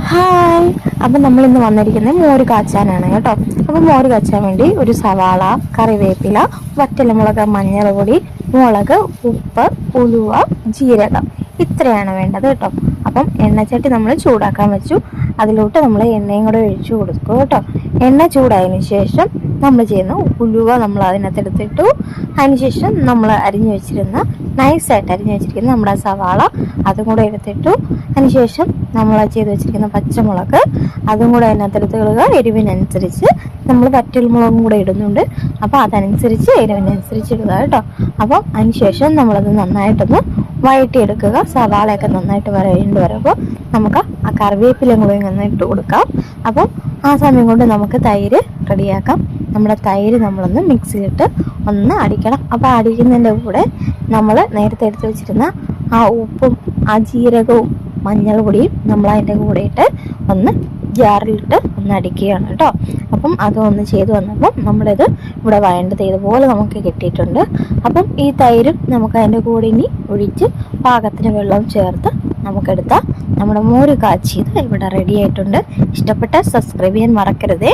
Hi, അപ്പം നമ്മളിന്ന് വന്നിരിക്കുന്നത് മോര് കാച്ചാനാണ് കേട്ടോ. അപ്പം മോര് കാച്ചാൻ വേണ്ടി ഒരു സവാള, കറിവേപ്പില, വറ്റൽമുളക്, മഞ്ഞൾപ്പൊടി, മുളക്, ഉപ്പ്, ഉലുവ, ജീരകം ഇത്രയാണ് വേണ്ടത് കേട്ടോ. അപ്പം എണ്ണച്ചട്ടി നമ്മൾ ചൂടാക്കാൻ വെച്ചു. അതിലോട്ട് നമ്മൾ എണ്ണയും കൂടെ ഒഴിച്ചു കൊടുക്കും കേട്ടോ. എണ്ണ ചൂടായതിനു ശേഷം നമ്മൾ ചെയ്യുന്ന ഉലുവ നമ്മൾ അതിനകത്ത് എടുത്തിട്ടു. അതിനുശേഷം നമ്മൾ നൈസായിട്ട് അരിഞ്ഞു വെച്ചിരിക്കുന്ന നമ്മുടെ സവാള അതും കൂടെ എടുത്തിട്ടു. അതിനുശേഷം നമ്മൾ ചെയ്ത് വെച്ചിരിക്കുന്ന പച്ചമുളക് അതും കൂടെ അതിനകത്തെടുത്ത് കളുക. എരിവിനനുസരിച്ച് നമ്മൾ വറ്റൽമുളകും കൂടെ ഇടുന്നുണ്ട്, അപ്പോൾ അതനുസരിച്ച് എരിവിനനുസരിച്ച് ഇടുക കേട്ടോ. അപ്പം അതിനുശേഷം നമ്മളത് നന്നായിട്ടൊന്ന് വഴറ്റിയെടുക്കുക. സവാളയൊക്കെ നന്നായിട്ട് വരുമ്പോൾ നമുക്ക് ആ കറിവേപ്പിലയും കൂടെ ഒന്ന് ഇട്ട് കൊടുക്കാം. അപ്പം ആ സമയം കൊണ്ട് നമുക്ക് തൈര് റെഡിയാക്കാം. നമ്മുടെ തൈര് നമ്മളൊന്ന് മിക്സിയിലിട്ട് ഒന്ന് അടിക്കണം. അപ്പോൾ അടിക്കുന്നതിൻ്റെ കൂടെ നമ്മൾ നേരത്തെ എടുത്ത് വെച്ചിരുന്ന ആ ഉപ്പും ആ ജീരകവും മഞ്ഞൾ പൊടിയും നമ്മൾ അതിൻ്റെ കൂടെ ഇട്ട് ഒന്ന് ജാറിലിട്ട് ഒന്ന് അടിക്കുകയാണ് കേട്ടോ. അപ്പം അതൊന്ന് ചെയ്ത് വന്നപ്പം നമ്മളിത് ഇവിടെ വഴണ്ടത് ഇതുപോലെ നമുക്ക് കിട്ടിയിട്ടുണ്ട്. അപ്പം ഈ തൈരും നമുക്ക് അതിൻ്റെ കൂടെ ഇനി ഒഴിച്ച് പാകത്തിന് വെള്ളം ചേർത്ത് നമുക്കെടുത്താൽ നമ്മുടെ മോര് കാച്ചിയത് ഇവിടെ റെഡി ആയിട്ടുണ്ട്. ഇഷ്ടപ്പെട്ട സബ്സ്ക്രൈബ് ചെയ്യാൻ മറക്കരുതേ.